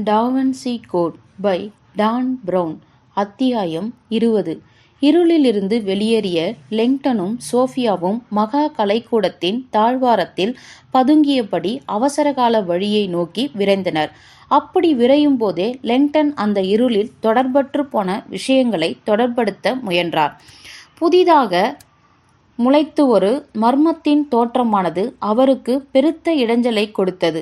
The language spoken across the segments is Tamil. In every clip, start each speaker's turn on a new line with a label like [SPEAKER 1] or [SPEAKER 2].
[SPEAKER 1] Da Vinci code by Dan Brown. அத்தியாயம் 20. இருளிலிருந்து வெளியேறிய லெங்டனும் சோஃபியாவும் மகா கலைக்கூடத்தின் தாழ்வாரத்தில் பதுங்கியபடி அவசரகால வழியை நோக்கி விரைந்தனர். அப்படி விரையும் போதே லெங்டன் அந்த இருளில் தொடர்பற்று போன விஷயங்களை தொடர்படுத்த முயன்றார். புதிதாக முளைத்து ஒரு மர்மத்தின் தோற்றமானது அவருக்கு பெருத்த இடைஞ்சலை கொடுத்தது.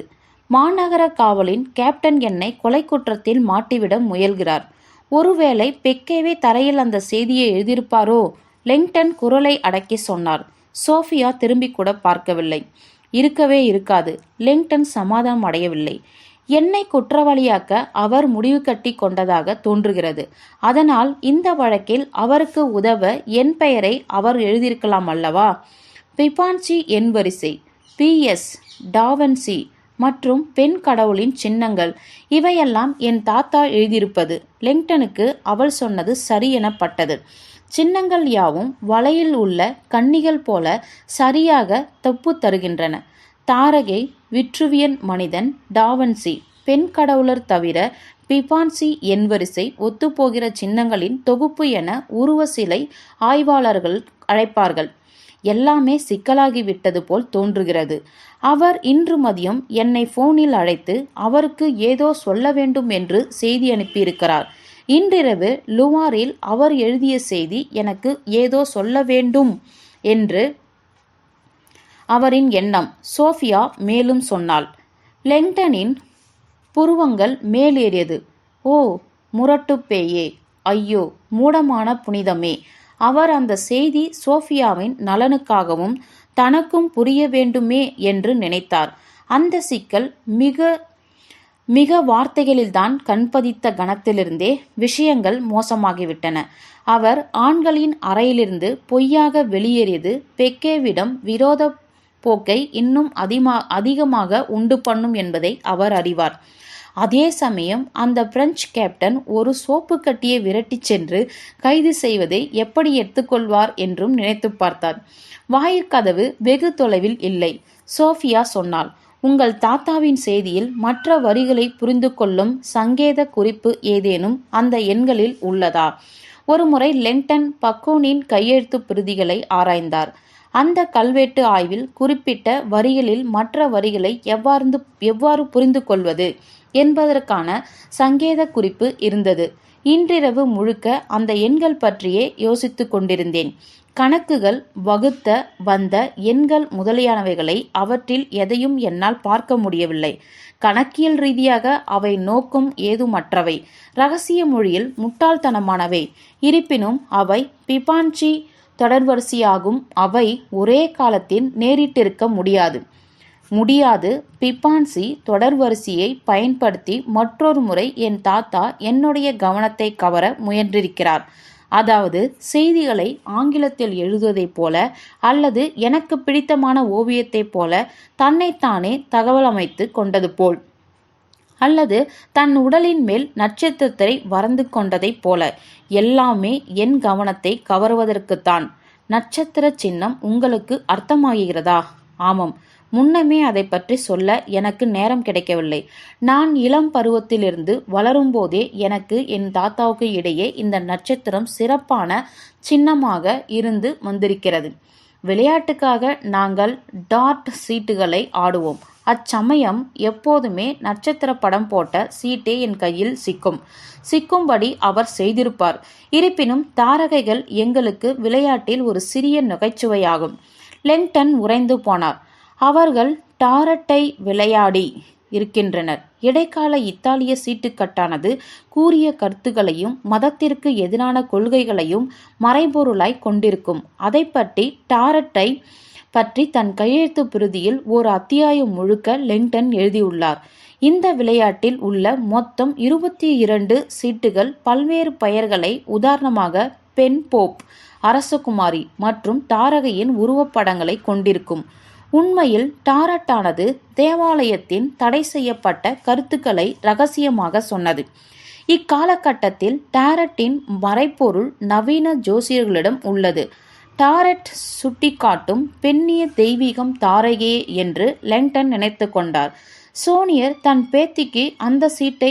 [SPEAKER 1] மாநகர காவலின் கேப்டன் என்னை கொலை குற்றத்தில் மாட்டிவிட முயல்கிறார். ஒருவேளை பெக்கேவே தரையில் அந்த செய்தியை எழுதியிருப்பாரோ? லெங்டன் குரலை அடக்கி சொன்னார். சோஃபியா திரும்பி கூட பார்க்கவில்லை. இருக்கவே இருக்காது. லெங்டன் சமாதானம் அடையவில்லை. என்னை குற்றவாளியாக்க அவர் முடிவு கட்டி கொண்டதாக தோன்றுகிறது. அதனால் இந்த வழக்கில் அவருக்கு உதவ என் பெயரை அவர் எழுதியிருக்கலாம் அல்லவா? பிபான்சி என் வரிசை, PS, டாவன்சி மற்றும் பெண் கடவுளின் சின்னங்கள், இவையெல்லாம் என் தாத்தா எழுதியிருப்பது. லெங்டனுக்கு அவள் சொன்னது சரி எனப்பட்டது. சின்னங்கள் யாவும் வலையில் உள்ள கன்னிகள் போல சரியாக தப்பு தருகின்றன. தாரகை, விட்ருவியன் மனிதன், டாவன்சி பெண் கடவுளர் தவிர பிபான்சி என் வரிசை ஒத்துப்போகிற சின்னங்களின் தொகுப்பு என உருவ சிலை ஆய்வாளர்கள் அழைப்பார்கள். எல்லாமே சிக்கலாகிவிட்டது போல் தோன்றுகிறது. அவர் இன்று மதியம் என்னை போனில் அழைத்து அவருக்கு ஏதோ சொல்ல வேண்டும் என்று செய்தி அனுப்பியிருக்கிறார். இன்றிரவு லுவாரில் அவர் எழுதிய செய்தி எனக்கு ஏதோ சொல்ல வேண்டும் என்று அவரின் எண்ணம். சோஃபியா மேலும் சொன்னாள். லெங்டனின் புருவங்கள் மேலேறியது. ஓ முரட்டுப்பேயே, ஐயோ மூடமான புனிதமே! அவர் அந்த செய்தி சோஃபியாவின் நலனுக்காகவும் தனக்கும் புரிய வேண்டுமே என்று நினைத்தார். அந்த சிக்கல் மிக மிக வார்த்தைகளில்தான் கண்பதித்த கணத்திலிருந்தே விஷயங்கள் மோசமாகிவிட்டன. அவர் ஆண்களின் அறையிலிருந்து பொய்யாக வெளியேறியது பெக்கேவிடம் விரோத போக்கை இன்னும் அதிகமாக உண்டு பண்ணும் என்பதை அவர் அறிவார். அதே சமயம் அந்த பிரெஞ்சு கேப்டன் ஒரு சோப்பு கட்டியை விரட்டி சென்று கைது செய்வதை எப்படி எடுத்துக்கொள்வார் என்றும் நினைத்து பார்த்தார். வாயிற்கதவு வெகு தொலைவில் இல்லை. சோஃபியா சொன்னாள். உங்கள் தாத்தாவின் செய்தியில் மற்ற வரிகளை புரிந்து கொள்ளும் சங்கேத குறிப்பு ஏதேனும் அந்த எண்களில் உள்ளதா? ஒருமுறை லெங்டன் பக்கோனின் கையெழுத்து பிரதிகளை ஆராய்ந்தார். அந்த கல்வெட்டு ஆய்வில் குறிப்பிட்ட வரிகளில் மற்ற வரிகளை எவ்வாறு புரிந்து கொள்வது என்பதற்கான சங்கேத குறிப்பு இருந்தது. இன்றிரவு முழுக்க அந்த எண்கள் பற்றியே யோசித்து கொண்டிருந்தேன். கணக்குகள், வகுத்த வந்த எண்கள் முதலியானவைகளை அவற்றில் எதையும் என்னால் பார்க்க முடியவில்லை. கணக்கியல் ரீதியாக அவை நோக்கம் ஏதுமற்றவை, இரகசிய மொழியில் முட்டாள்தனமானவை. இருப்பினும் அவை பிபான்சி தொடர்வரிசையாகும். அவை ஒரே காலத்தில் நேரிட்டிருக்க முடியாது. பிபான்சி தொடர்வரிசையை பயன்படுத்தி மற்றொரு முறை என் தாத்தா என்னுடைய கவனத்தை கவர முயன்றிருக்கிறார். அதாவது செய்திகளை ஆங்கிலத்தில் எழுதுவதைப் போல அல்லது எனக்கு பிடித்தமான ஓவியத்தைப் போல தன்னைத்தானே தகவல் அமைத்து கொண்டது போல், அல்லது தன் உடலின் மேல் நட்சத்திரத்தை வரைந்து கொண்டதைப் போல. எல்லாமே என் கவனத்தை கவருவதற்குத்தான். நட்சத்திர சின்னம் உங்களுக்கு அர்த்தமாகிறதா? ஆமாம். முன்னமே அதை பற்றி சொல்ல எனக்கு நேரம் கிடைக்கவில்லை. நான் இளம் பருவத்திலிருந்து வளரும்போதே எனக்கு என் தாத்தாவுக்கு இடையே இந்த நட்சத்திரம் சிறப்பான சின்னமாக இருந்து வந்திருக்கிறது. விளையாட்டுக்காக நாங்கள் டார்ட் சீட்டுகளை ஆடுவோம். அச்சமயம் எப்போதுமே நட்சத்திர படம் போட்ட சீட்டே என் கையில் சிக்கும்படி அவர் செய்திருப்பார். இருப்பினும் தாரகைகள் எங்களுக்கு விளையாட்டில் ஒரு சிறிய நகைச்சுவையாகும். லெங்டன் உறைந்து போனார். அவர்கள் டாரட்டை விளையாடி இருக்கின்றனர். இடைக்கால இத்தாலிய சீட்டுக்கட்டானது கூறிய கருத்துகளையும் மதத்திற்கு எதிரான கொள்கைகளையும் மறைபொருளாய் கொண்டிருக்கும். அதை பற்றி டாரட்டை பற்றி தன் கையெழுத்து பிரதியில் ஒரு அத்தியாயம் முழுக்க லெங்டன் எழுதியுள்ளார். இந்த விளையாட்டில் உள்ள மொத்தம் 22 சீட்டுகள் பல்வேறு பெயர்களை, உதாரணமாக பெண் போப், அரசகுமாரி மற்றும் தாரகையின் உருவப்படங்களை கொண்டிருக்கும். உண்மையில் டாரட்டானது தேவாலயத்தின் தடை செய்யப்பட்ட கருத்துக்களை இரகசியமாக சொன்னது. இக்காலகட்டத்தில் டாரட்டின் மறைப்பொருள் நவீன ஜோசியர்களிடம் உள்ளது. டாரட் சுட்டிக்காட்டும் பெண்ணிய தெய்வீகம் தாரகையே என்று லெங்டன் நினைத்து கொண்டார். சோனியர் தன் பேத்திக்கு அந்த சீட்டை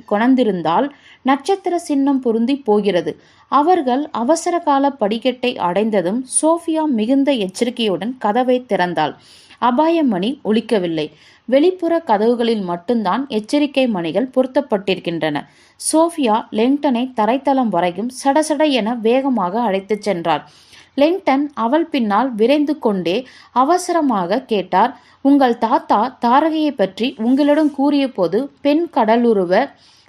[SPEAKER 1] கொணர்ந்திருந்தால் நட்சத்திர சின்னம் பொருந்தி போகிறது. அவர்கள் அவசர கால படிக்கட்டை அடைந்ததும் சோஃபியா மிகுந்த எச்சரிக்கையுடன் கதவை திறந்தாள். அபாய மணி ஒலிக்கவில்லை. வெளிப்புற கதவுகளில் மட்டும்தான் எச்சரிக்கை மணிகள் பொருத்தப்பட்டிருக்கின்றன. சோஃபியா லெங்டனை தரைத்தளம் வரையும் சடசட என வேகமாக அழைத்துச் சென்றார். லெங்டன் அவள் பின்னால் விரைந்து கொண்டே அவசரமாக கேட்டார். உங்கள் தாத்தா தாரகையை பற்றி உங்களிடம் கூறிய போது பெண் கடலுருவ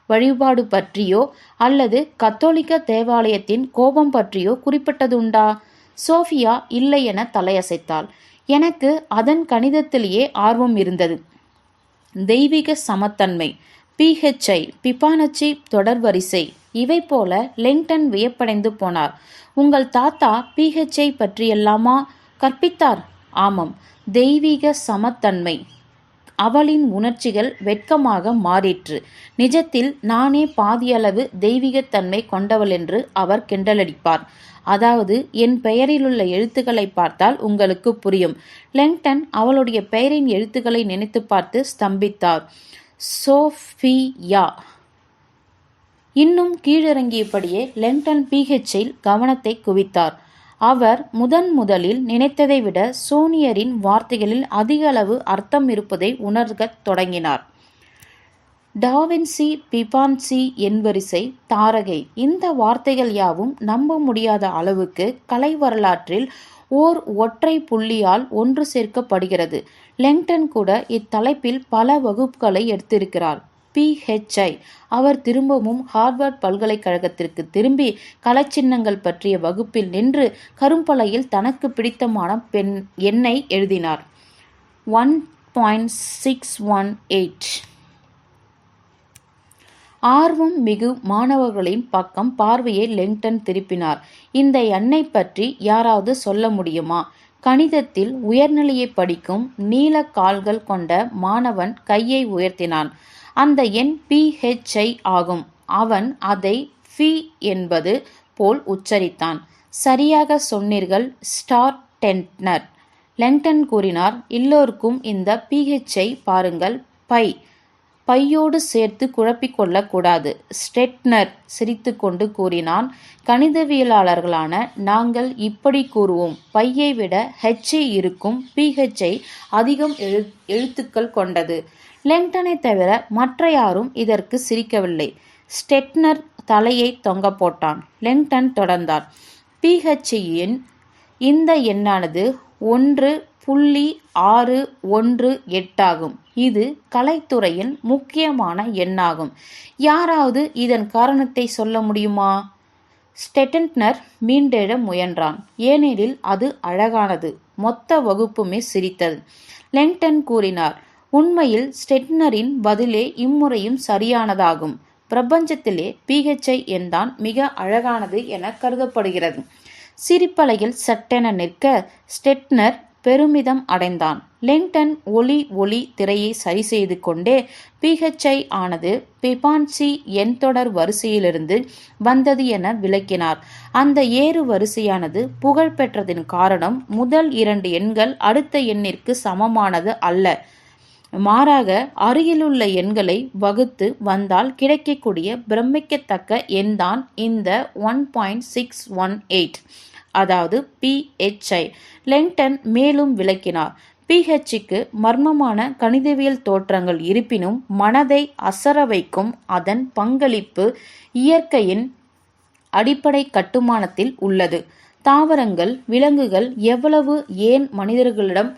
[SPEAKER 1] வழிபாடு பற்றியோ அல்லது கத்தோலிக்க தேவாலயத்தின் கோபம் பற்றியோ குறிப்பிட்டதுண்டா? சோஃபியா இல்லை என தலையசைத்தாள். எனக்கு அதன் கணிதத்திலேயே ஆர்வம் இருந்தது. தெய்வீக சமத்தன்மை, PHI, பிபானச்சி தொடர்வரிசை, இவை போல. லெங்டன் வியப்படைந்து போனார். உங்கள் தாத்தா PHI பற்றியெல்லாமா கற்பித்தார்? ஆமாம், தெய்வீக சமத்தன்மை. அவளின் உணர்ச்சிகள் வெட்கமாக மாறிற்று. நிஜத்தில் நானே பாதியளவு தெய்வீகத்தன்மை கொண்டவள் என்று அவர் கிண்டலடிப்பார். அதாவது என் பெயரிலுள்ள எழுத்துக்களை பார்த்தால் உங்களுக்கு புரியும். லெங்டன் அவளுடைய பெயரின் எழுத்துக்களை நினைத்து பார்த்து ஸ்தம்பித்தார். சோஃபியா. இன்னும் கீழிறங்கியபடியே லெங்டன் PHIல் கவனத்தை குவித்தார். அவர் முதலில் நினைத்ததை விட சோனியரின் வார்த்தைகளில் அதிக அளவு அர்த்தம் இருப்பதை உணர்கத் தொடங்கினார். டாவின்சி, பிபான்சி, எண்வரிசை, தாரகை, இந்த வார்த்தைகள் யாவும் நம்ப முடியாத அளவுக்கு கலை வரலாற்றில் ஓர் ஒற்றை புள்ளியால் ஒன்று சேர்க்கப்படுகிறது. லெங்டன் கூட இத்தலைப்பில் பல வகுப்புகளை எடுத்திருக்கிறார். PHI. அவர் திரும்பவும் ஹார்வர்ட் பல்கலைக்கழகத்திற்கு திரும்பி கலைச்சின்னங்கள் பற்றிய வகுப்பில் நின்று கரும்பலையில் தனக்கு பிடித்தமான எண்ணை எழுதினார். 1.618. ஆர்வம் மிகு மாணவர்களின் பக்கம் பார்வையை லெங்டன் திருப்பினார். இந்த எண்ணை பற்றி யாராவது சொல்ல முடியுமா? கணிதத்தில் உயர்நிலையை படிக்கும் நீல கால்கள் கொண்ட மாணவன் கையை உயர்த்தினான். அந்த எண் PHI ஆகும். அவன் அதை ஃபி என்பது போல் உச்சரித்தான். சரியாக சொன்னீர்கள் ஸ்டார்டென்ட்னர். லெங்டன் கூறினார். எல்லோருக்கும் இந்த PHI பாருங்கள். பையோடு சேர்த்து குழப்பிக்கொள்ளக்கூடாது. ஸ்டெட்னர் சிரித்து கொண்டு கூறினான். கணிதவியலாளர்களான நாங்கள் இப்படி கூறுவோம். பையை விட HI இருக்கும். PHI அதிகம் எழுத்துக்கள் கொண்டது. லெங்டனை தவிர மற்ற யாரும் இதற்கு சிரிக்கவில்லை. ஸ்டெட்னர் தலையை தொங்க போட்டான். லெங்டன் தொடர்ந்தார். PHIயின் இந்த எண்ணானது 1.618 ஆகும். இது கலைத்துறையின் முக்கியமான எண்ணாகும். யாராவது இதன் காரணத்தை சொல்ல முடியுமா? ஸ்டெட்னர் மீண்டெழ முயன்றான். ஏனெனில் அது அழகானது. மொத்த வகுப்புமே சிரித்தது. லெங்டன் கூறினார். உண்மையில் ஸ்டெட்னரின் பதிலே இம்முறையும் சரியானதாகும். பிரபஞ்சத்திலே PHI எண்தான் மிக அழகானது என கருதப்படுகிறது. சிரிப்பலையில் சட்டென நிற்க ஸ்டெட்னர் பெருமிதம் அடைந்தான். லெங்டன் ஒளி திரையை சரி செய்து கொண்டே PHI ஆனது பிபான்சி எண் தொடர் வரிசையிலிருந்து வந்தது என விளக்கினார். அந்த ஏறு வரிசையானது புகழ் பெற்றதின் காரணம் முதல் 2 எண்கள் அடுத்த எண்ணிற்கு சமமானது அல்ல. மாறாக அருகிலுள்ள எண்களை வகுத்து வந்தால் கிடைக்கக்கூடிய பிரமிக்கத்தக்க எண்தான் இந்த 1.618, அதாவது PHI. லெங்டன் மேலும் விளக்கினார். PHக்கு மர்மமான கணிதவியல் தோற்றங்கள் இருப்பினும் மனதை அசர வைக்கும் அதன் பங்களிப்பு இயற்கையின் அடிப்படை கட்டுமானத்தில் உள்ளது. தாவரங்கள், விலங்குகள், எவ்வளவு ஏன் மனிதர்களிடம்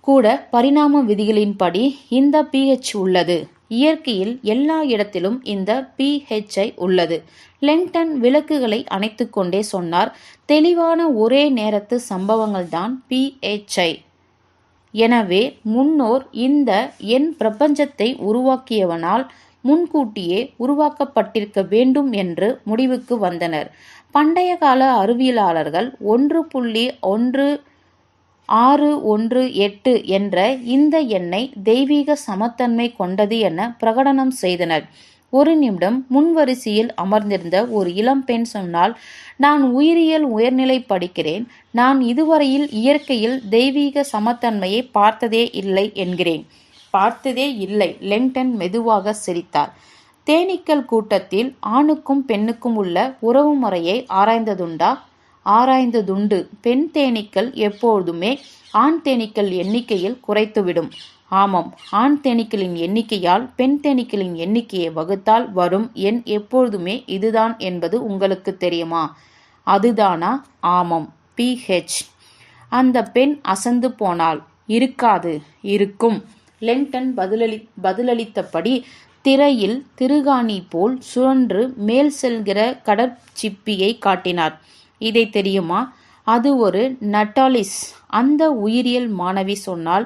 [SPEAKER 1] கூட பரிணாம விதிகளின்படி இந்த PH உள்ளது. இயற்கையில் எல்லா இடத்திலும் இந்த PHI உள்ளது. லெங்டன் விளக்குகளை அணைத்து கொண்டே சொன்னார். தெளிவான ஒரே நேரத்து சம்பவங்கள்தான் PHI. எனவே முன்னோர் இந்த எண் பிரபஞ்சத்தை உருவாக்கியவனால் முன்கூட்டியே உருவாக்கப்பட்டிருக்க வேண்டும் என்று முடிவுக்கு வந்தனர். பண்டைய கால அறிவியலாளர்கள் 1.1618 என்ற இந்த எண்ணை தெய்வீக சமத்தன்மை கொண்டது என பிரகடனம் செய்தனர். ஒரு நிமிடம் முன்வரிசையில் அமர்ந்திருந்த ஒரு இளம்பெண் சொன்னால், நான் உயிரியல் உயர்நிலை படிக்கிறேன். நான் இதுவரையில் இயற்கையில் தெய்வீக சமத்தன்மையை பார்த்ததே இல்லை என்கிறேன். பார்த்ததே இல்லை. லெங்டன் மெதுவாக சிரித்தார். தேனீக்கள் கூட்டத்தில் ஆணுக்கும் பெண்ணுக்கும் உள்ள உறவு முறையை ஆராய்ந்ததுண்டா? ஆராய்ந்ததுண்டு. பெண் தேனீக்கள் எப்போதுமே ஆண் தேனீக்கள் எண்ணிக்கையில் குறைத்துவிடும். ஆமாம், ஆண் தேனீக்களின் எண்ணிக்கையால் பெண் தேனீக்களின் எண்ணிக்கையை வகுத்தால் வரும் எண் எப்பொழுதுமே இதுதான் என்பது உங்களுக்கு தெரியுமா? அதுதானா? ஆமாம். PH. அந்த பெண் அசந்து போனாள். இருக்காது, இருக்கும். லெங்டன் பதிலளித்தபடி திரையில் திருகாணி போல் சுழன்று மேல் செல்கிற கடற்சிப்பியை காட்டினார். இதை தெரியுமா? அது ஒரு நட்டாலிஸ். அந்த உயிரியல் மாணவி சொன்னால்,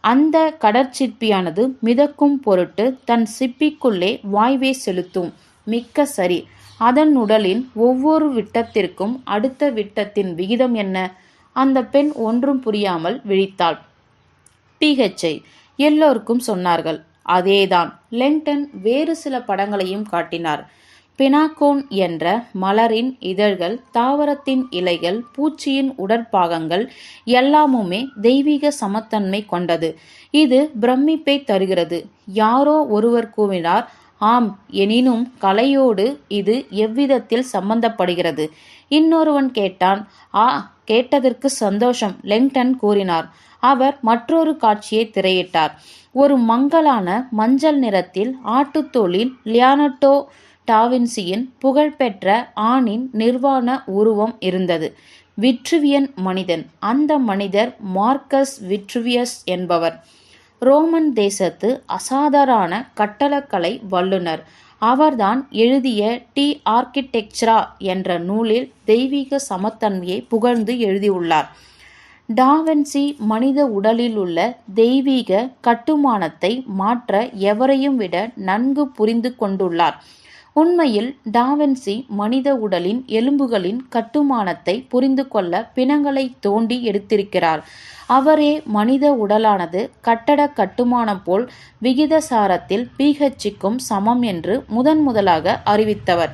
[SPEAKER 1] அந்த கடற்சிற்பியானது மிதக்கும் பொருட்டு தன் சிப்பிக்குள்ளே வாய்வை செலுத்தும். மிக்க சரி. அதன் உடலின் ஒவ்வொரு விட்டத்திற்கும் அடுத்த விட்டத்தின் விகிதம் என்ன? அந்த பெண் ஒன்றும் புரியாமல் விழித்தாள். PHஐ எல்லோருக்கும் சொன்னார்கள். அதேதான். லெங்டன் வேறு சில படங்களையும் காட்டினார். பெனாகோன் என்ற மலரின் இதழ்கள், தாவரத்தின் இலைகள், பூச்சியின் உடற்பாகங்கள் எல்லாமுமே தெய்வீக சமத்தன்மை கொண்டது. இது பிரமிப்பை தருகிறது. யாரோ ஒருவர் கூவினார், ஆம், எனினும் கலையோடு இது எவ்விதத்தில் சம்பந்தப்படுகிறது? இன்னொருவன் கேட்டான். கேட்டதற்கு சந்தோஷம், லெங்டன் கூறினார். அவர் மற்றொரு காட்சியை திரையிட்டார். ஒரு மங்கலான மஞ்சள் நிறத்தில் ஆட்டுத்தோலில் லியோனார்டோ டாவின்சியின் புகழ்பெற்ற ஆணின் நிர்வாண உருவம் இருந்தது. விட்ருவியன் மனிதன். அந்த மனிதர் மார்க்கஸ் விட்ருவியஸ் என்பவர். ரோமன் தேசத்து அசாதாரண கட்டடக்கலை வல்லுனர். அவர்தான் எழுதிய டி ஆர்கிடெக்சரா என்ற நூலில் தெய்வீக சமத்தன்மையை புகழ்ந்து எழுதியுள்ளார். டாவின்சி மனித உடலில் உள்ள தெய்வீக கட்டுமானத்தை மாற்ற எவரையும் விட நன்கு புரிந்து கொண்டுள்ளார். உண்மையில் டாவின்சி மனித உடலின் எலும்புகளின் கட்டுமானத்தை புரிந்து கொள்ள பிணங்களை தோண்டி எடுத்திருக்கிறார். அவரே மனித உடலானது கட்டட கட்டுமானம் போல் விகிதசாரத்தில் PHக்கும் சமம் என்று முதலாக அறிவித்தவர்.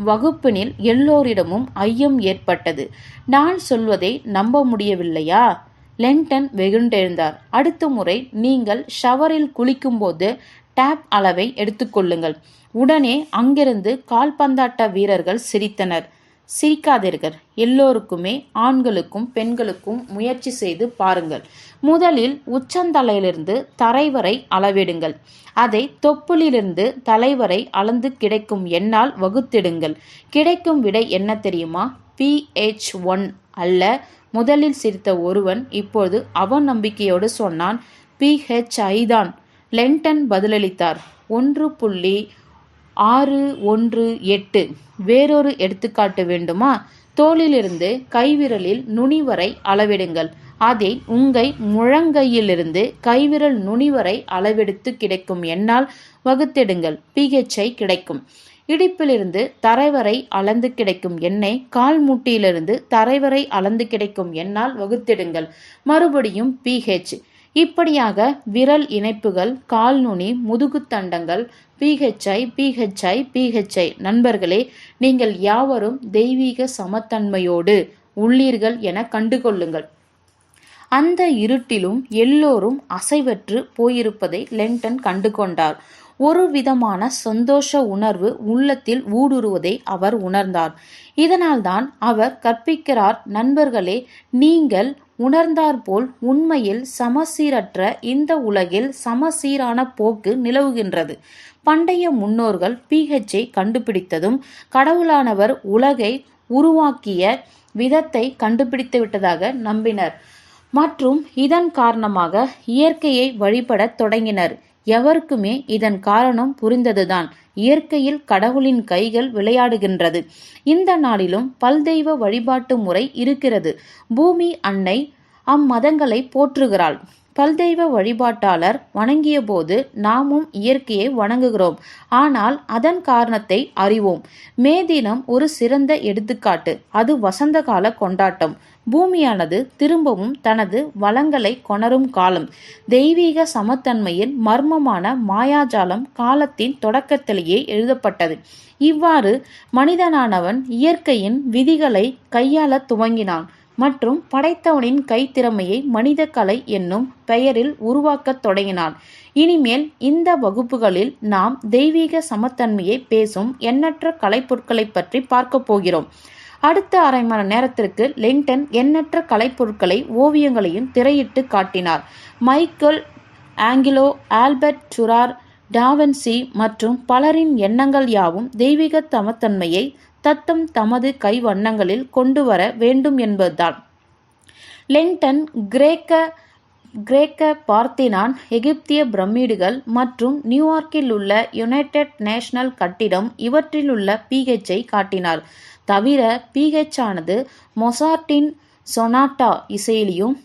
[SPEAKER 1] வகுப்பினில் எல்லோரிடமும் ஐயம் ஏற்பட்டது. நான் சொல்வதை நம்ப முடியவில்லையா? லெங்டன் வெகுண்டெழுந்தார். அடுத்த முறை நீங்கள் ஷவரில் குளிக்கும்போது டேப் அளவை எடுத்துக்கொள்ளுங்கள். உடனே அங்கிருந்து கால்பந்தாட்ட வீரர்கள் சிரித்தனர். சிரிக்காதீர்கள். எல்லோருக்குமே, ஆண்களுக்கும் பெண்களுக்கும் முயற்சி செய்து பாருங்கள். முதலில் உச்சந்தலையிலிருந்து தரை வரை அளவிடுங்கள். அதை தொப்புளிலிருந்து தலைவரை அளந்து கிடைக்கும் எண்ணால் வகுத்திடுங்கள். கிடைக்கும் விடை என்ன தெரியுமா? PH1 அல்ல. முதலில் சிரித்த ஒருவன் இப்போது அவநம்பிக்கையோடு சொன்னான், PHI தான். லெங்டன் பதிலளித்தார். 1.618. வேறொரு எடுத்துக்காட்டு வேண்டுமா? தோளிலிருந்து கைவிரலில் நுனி வரை அளவிடுங்கள். அதை உங்கள் முழங்கையிலிருந்து கைவிரல் நுனி வரை அளவெடுத்து கிடைக்கும் எண்ணால் வகுத்திடுங்கள். PHI கிடைக்கும். இடுப்பிலிருந்து தரைவரை அளந்து கிடைக்கும் எண்ணை கால் மூட்டியிலிருந்து தரைவரை அளந்து கிடைக்கும் எண்ணால் வகுத்திடுங்கள். மறுபடியும் PH. இப்படியாக விரல் இணைப்புகள், கால் நுனி, முதுகுத்தண்டங்கள், PHI. நண்பர்களே, நீங்கள் யாவரும் தெய்வீக சமத்தன்மையோடு உள்ளீர்கள் என கண்டுகொள்ளுங்கள். அந்த இருட்டிலும் எல்லோரும் அசைவற்று போயிருப்பதை லெங்டன் கண்டுகொண்டார். ஒரு விதமான சந்தோஷ உணர்வு உள்ளத்தில் ஊடுருவதை அவர் உணர்ந்தார். இதனால்தான் அவர் கற்பிக்கிறார், நண்பர்களே, நீங்கள் உணர்ந்தாற்போல் உண்மையில் சமசீரற்ற இந்த உலகில் சமசீரான போக்கு நிலவுகின்றது. பண்டைய முன்னோர்கள் PHஐ கண்டுபிடித்ததும் கடவுளானவர் உலகை உருவாக்கிய விதத்தை கண்டுபிடித்து விட்டதாக நம்பினர் மற்றும் இதன் காரணமாக இயற்கையை வழிபடத் தொடங்கினர். எவருக்குமே இதன் காரணம் புரிந்ததுதான். இயற்கையில் கடவுளின் கைகள் விளையாடுகின்றது. இந்த நாளிலும் பல்தெய்வ வழிபாட்டு முறை இருக்கிறது. பூமி அன்னை அம்மதங்களை போற்றுகிறாள். பல்தெய்வ வழிபாட்டாளர் வணங்கிய போது நாமும் இயற்கையை வணங்குகிறோம். ஆனால் அதன் காரணத்தை அறிவோம். மே தினம் ஒரு சிறந்த எடுத்துக்காட்டு. அது வசந்த கால கொண்டாட்டம். பூமியானது திரும்பவும் தனது வளங்களை கொணரும் காலம். தெய்வீக சமத்தன்மையின் மர்மமான மாயாஜாலம் காலத்தின் தொடக்கத்திலேயே எழுதப்பட்டது. இவ்வாறு மனிதனானவன் இயற்கையின் விதிகளை கையாள துவங்கினான். மற்றும் படைத்தவனின் கைத்திறமையை மனித கலை என்னும் பெயரில் உருவாக்கத் தொடங்கினான். இனிமேல் இந்த வகுப்புகளில் நாம் தெய்வீக சமத்தன்மையை பேசும் எண்ணற்ற கலைப்பொருட்களை பற்றி பார்க்க போகிறோம். அடுத்த அரை மணி நேரத்திற்கு லிங்டன் எண்ணற்ற கலைப்பொருட்களை ஓவியங்களையும் திரையிட்டு காட்டினார். மைக்கேல் ஆங்கிலோ, ஆல்பர்ட் டுரார், டாவின்சி மற்றும் பலரின் எண்ணங்கள் யாவும் தெய்வீக சமத்தன்மையை தமது கை வண்ணங்களில் கொண்டு வர வேண்டும் என்பதுதான். லிங்டன் கிரேக்க பார்த்தினான், எகிப்திய பிரமிடுகள் மற்றும் நியூயார்க்கில் உள்ள யுனைடெட் நேஷனல் கட்டிடம் இவற்றிலுள்ள பிஹெச்சை காட்டினார். தவிர பிஹெச் ஆனது மொசார்ட்டின் சொனாட்டா இசையிலும்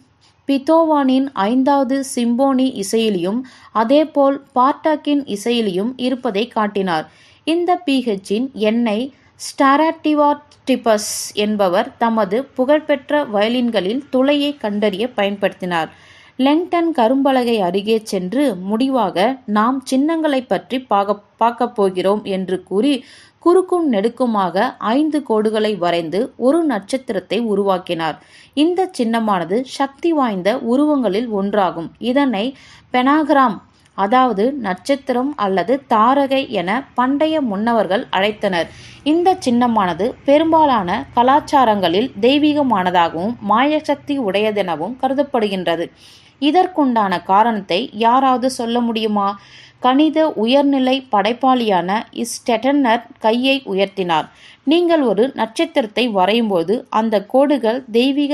[SPEAKER 1] பித்தோவானின் 5வது சிம்போனி இசையிலும் அதேபோல் பார்டாக்கின் இசையிலும் இருப்பதை காட்டினார். இந்த பிஹெச்சின் எண்ணை ஸ்டாராட்டிவாட்டிபஸ் என்பவர் தமது புகழ்பெற்ற வயலின்களில் துளையை கண்டறிய பயன்படுத்தினார். லிங்டன் கரும்பலகை அருகே சென்று, முடிவாக நாம் சின்னங்களை பற்றி பார்க்கப் போகிறோம் என்று கூறி குறுக்கும் நெடுக்குமாக 5 கோடுகளை வரைந்து ஒரு நட்சத்திரத்தை உருவாக்கினார். இந்த சின்னமானது சக்தி வாய்ந்த உருவங்களில் ஒன்றாகும். இதனை பெனாகிராம், அதாவது நட்சத்திரம் அல்லது தாரகை என பண்டைய முன்னவர்கள் அழைத்தனர். இந்த சின்னமானது பெரும்பாலான கலாச்சாரங்களில் தெய்வீகமானதாகவும் மாயசக்தி உடையதெனவும் கருதப்படுகின்றது. இதற்குண்டான காரணத்தை யாராவது சொல்ல முடியுமா? கணித உயர்நிலை படைப்பாளியான ஸ்டெட்டனர் கையை உயர்த்தினார். நீங்கள் ஒரு நட்சத்திரத்தை வரையும்போது அந்த கோடுகள் தெய்வீக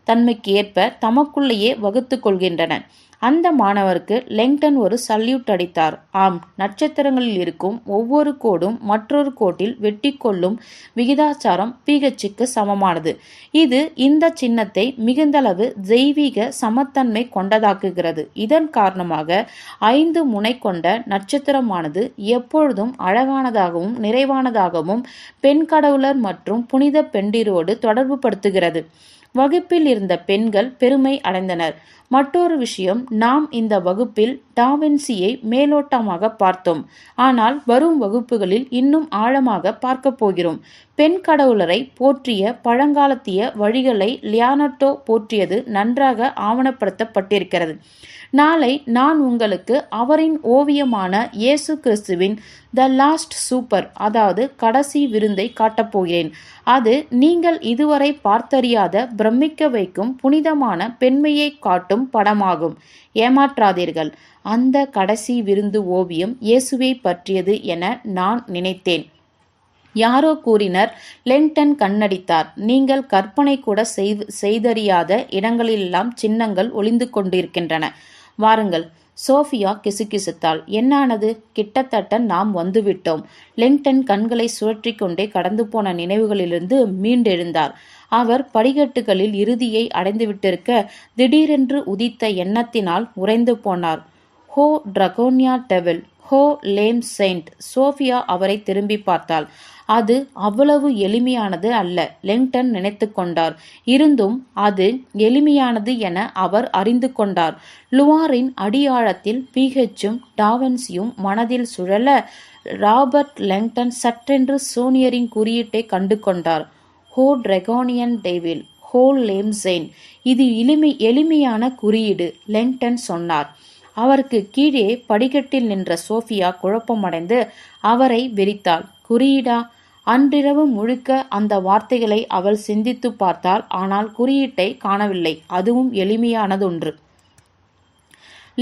[SPEAKER 1] தன்மைக்கு ஏற்ப தமக்குள்ளேயே வகுத்து கொள்கின்றன. அந்த மாணவருக்கு லிங்டன் ஒரு சல்யூட் அடித்தார். ஆம், நட்சத்திரங்களில் இருக்கும் ஒவ்வொரு கோடும் மற்றொரு கோட்டில் வெட்டி கொள்ளும் விகிதாச்சாரம் பிஹெச்சுக்கு சமமானது. இது இந்த சின்னத்தை மிகுந்தளவு தெய்வீக சமத்தன்மை கொண்டதாக்குகிறது. இதன் காரணமாக 5 முனை கொண்ட நட்சத்திரமானது எப்பொழுதும் அழகானதாகவும் நிறைவானதாகவும் பெண் கடவுளர் மற்றும் புனித பெண்டிரோடு தொடர்பு படுத்துகிறது. வகுப்பில் இருந்த பெண்கள் பெருமை அடைந்தனர். மற்றொரு விஷயம், நாம் இந்த வகுப்பில் டாவின்சியை மேலோட்டமாக பார்த்தோம். ஆனால் வரும் வகுப்புகளில் இன்னும் ஆழமாக பார்க்க போகிறோம். பெண் கடவுளரை போற்றிய பழங்காலத்திய வழிகளை லியோனார்டோ போற்றியது நன்றாக ஆவணப்படுத்தப்பட்டிருக்கிறது. நாளை நான் உங்களுக்கு அவரின் ஓவியமான இயேசு கிறிஸ்துவின் த லாஸ்ட் சூப்பர், அதாவது கடைசி விருந்தை காட்டப்போகிறேன். அது நீங்கள் இதுவரை பார்த்தறியாத பிரமிக்க வைக்கும் புனிதமான பெண்மையை காட்டும் படமாகும். ஏமாற்றாதீர்கள். அந்த கடைசி விருந்து ஓவியம் இயேசுவை பற்றியது என நான் நினைத்தேன். யாரோ கூறினர். லிங்டன் கண்ணடித்தார். நீங்கள் கற்பனை கூட செய்தறியாத இடங்களிலெல்லாம் சின்னங்கள் ஒளிந்து கொண்டிருக்கின்றன. வாருங்கள். சோஃபியா கிசுகிசுத்தாள். என்னானது? கிட்டத்தட்ட நாம் வந்துவிட்டோம். லிங்டன் கண்களை சுழற்றி கொண்டே கடந்து போன நினைவுகளிலிருந்து மீண்டெழுந்தார். அவர் படிக்கட்டுகளில் இறுதியை அடைந்துவிட்டிருக்க திடீரென்று உதித்த எண்ணத்தினால் உறைந்து போனார். ஹோ டிராகோனியா டெவில், ஹோ லேம் செயின்ட். சோஃபியா அவரை திரும்பி பார்த்தாள். அது அவ்வளவு எளிமையானது அல்ல, லிங்டன் நினைத்து கொண்டார். இருந்தும் அது எளிமையானது என அவர் அறிந்து கொண்டார். லுவாரின் அடியாழத்தில் பிஹெச்சும் டாவின்சியும் மனதில் சுழல ராபர்ட் லிங்டன் சற்றென்று சோனியரின் குறியீட்டை கண்டு கொண்டார். ஹோ டிராகோனியன் டெவில், ஹோ லேம் செயின்ட். இது எளிமையான குறியீடு, லிங்டன் சொன்னார். அவருக்கு கீழே படிக்கட்டில் நின்ற சோஃபியா குழப்பமடைந்து அவரை வெறித்தாள். குறியீடா? அன்றிரவு முழுக்க அந்த வார்த்தைகளை அவள் சிந்தித்து பார்த்தாள். ஆனால் குறியீட்டை காணவில்லை. அதுவும் எளிமையானதொன்று.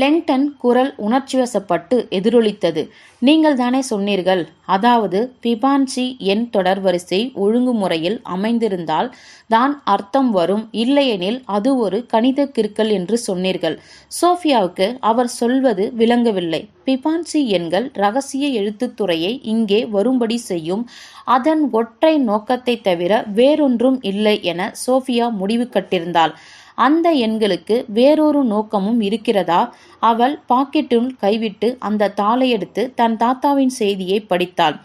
[SPEAKER 1] லிங்டன் குரல் உணர்ச்சிவசப்பட்டு எதிரொலித்தது. நீங்கள் தானே சொன்னீர்கள், அதாவது பிபான்சி எண் தொடர்வரிசை ஒழுங்குமுறையில் அமைந்திருந்தால் தான் அர்த்தம் வரும், இல்லையெனில் அது ஒரு கணித கிறுக்கல் என்று சொன்னீர்கள். சோஃபியாவுக்கு அவர் சொல்வது விளங்கவில்லை. பிபான்சி எண்கள் இரகசிய எழுத்துத்துறையை இங்கே வரும்படி செய்யும் அதன் ஒற்றை நோக்கத்தை தவிர வேறொன்றும் இல்லை என சோஃபியா முடிவு கட்டிருந்தாள். அந்த எண்களுக்கு வேறொரு நோக்கமும் இருக்கிறதா? அவள் பாக்கெட்டுள் கைவிட்டு அந்த தாளை எடுத்து தன் தாத்தாவின் செய்தியை படித்தாள்.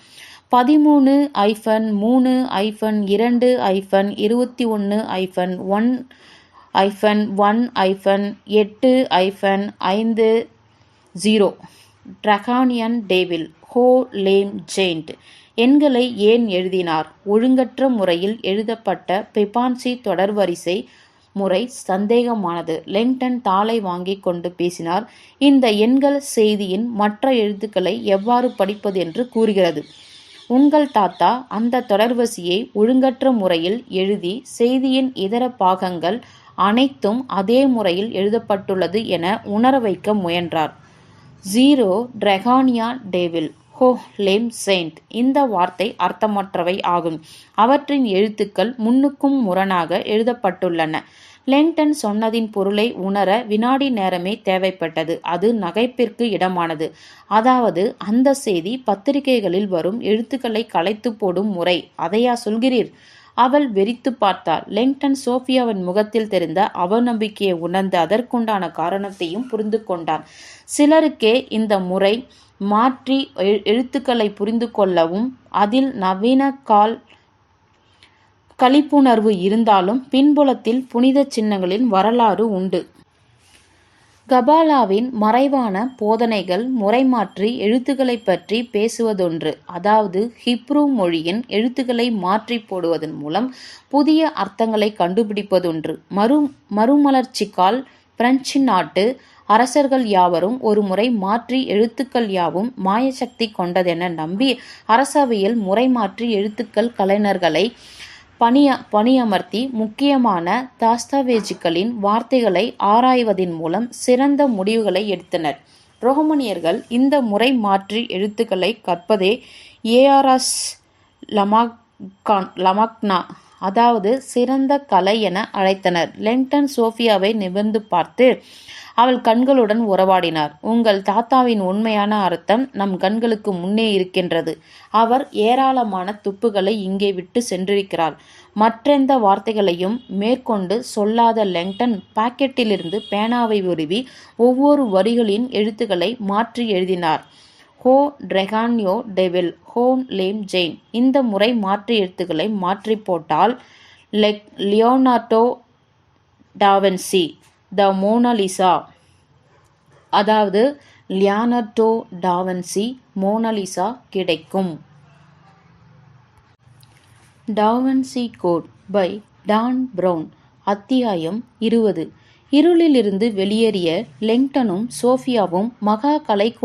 [SPEAKER 1] 13-3-2-21-1-1-8-50 டிராகோனியன் டெவில், ஹோ லேம் ஜெயிண்ட் எண்களை ஏன் எழுதினார்? ஒழுங்கற்ற முறையில் எழுதப்பட்ட பெபான்சி தொடர்வரிசை முறை சந்தேகமானது. லெங்டன் தாளை வாங்கிக் கொண்டு பேசினார். இந்த எண்கள் செய்தியின் மற்ற எழுத்துக்களை எவ்வாறு படிப்பது என்று கூறுகிறது. உங்கள் தாத்தா அந்த தொடர்வரிசையை ஒழுங்கற்ற முறையில் எழுதி செய்தியின் இதர பாகங்கள் அனைத்தும் அதே முறையில் எழுதப்பட்டுள்ளது என உணர வைக்க முயன்றார். 0 டிராகோனியா டெவில் ஹோ லேம் செயிண்ட் இந்த வார்த்தை அர்த்தமற்றவை ஆகும். அவற்றின் எழுத்துக்கள் முன்னுக்கும் முரணாக எழுதப்பட்டுள்ளன. லெங்டன் சொன்னதின் பொருளை உணர வினாடி நேரமே தேவைப்பட்டது. அது நகைப்பிற்கு இடமானது. அதாவது அந்த செய்தி பத்திரிகைகளில் வரும் எழுத்துக்களை களைத்து போடும் முறை. அதையா சொல்கிறீர்? அவள் வெறித்து பார்த்தாள். லெங்டன் சோஃபியாவின் முகத்தில் தெரிந்த அவநம்பிக்கையை உணர்ந்து அதற்குண்டான காரணத்தையும் புரிந்து கொண்டான். சிலருக்கே இந்த முறை மாற்றி எழுத்துக்களை புரிந்து கொள்ளவும் அதில் நவீன களிப்புணர்வு இருந்தாலும் பின்புலத்தில் புனித சின்னங்களின் வரலாறு உண்டு. கபாலாவின் மறைவான போதனைகள் முறைமாற்றி எழுத்துக்களை பற்றி பேசுவதொன்று. அதாவது ஹிப்ரு மொழியின் எழுத்துக்களை மாற்றி போடுவதன் மூலம் புதிய அர்த்தங்களை கண்டுபிடிப்பதொன்று. மறுமலர்ச்சிக்கால் பிரெஞ்சு நாட்டு அரசர்கள் யாவரும் ஒரு முறை மாற்றி எழுத்துக்கள் யாவும் மாயசக்தி கொண்டதென நம்பி அரசவையில் முறைமாற்றி எழுத்துக்கள் கலைஞர்களை பணியமர்த்தி முக்கியமான தாஸ்தாவேஜுகளின் வார்த்தைகளை ஆராய்வதன் மூலம் சிறந்த முடிவுகளை எடுத்தனர். ரோமானியர்கள் இந்த முறை மாற்றி எழுத்துக்களை கற்பதே ஏஆர்எஸ் லமாக்னா அதாவது சிறந்த கலை என அழைத்தனர். லெங்டன் சோஃபியாவை நிமிர்ந்து பார்த்து அவள் கண்களுடன் உறவாடினார். உங்கள் தாத்தாவின் உண்மையான அர்த்தம் நம் கண்களுக்கு முன்னே இருக்கின்றது. அவர் ஏராளமான துப்புகளை இங்கே விட்டு சென்றிருக்கிறார். மற்றெந்த வார்த்தைகளையும் மேற்கொண்டு சொல்லாத லெங்டன் பாக்கெட்டிலிருந்து பேனாவை உருவி ஒவ்வொரு வரிகளின் எழுத்துக்களை மாற்றி எழுதினார். ஹோ டிராகோனியா டெவில் ஹோ லேம் ஜெயின் இந்த முறை மாற்றி எழுத்துக்களை மாற்றி போட்டால் லியோனார்டோ டாவின்சி த மோனாலிசா அதாவது லியோனார்டோ டாவின்சி மோனாலிசா கிடைக்கும். Da Vinci code by Dan Brown அத்தியாயம் 20 இருளிலிருந்து வெளியேறிய லெங்டனும் சோஃபியாவும் மகா கலைக்கூட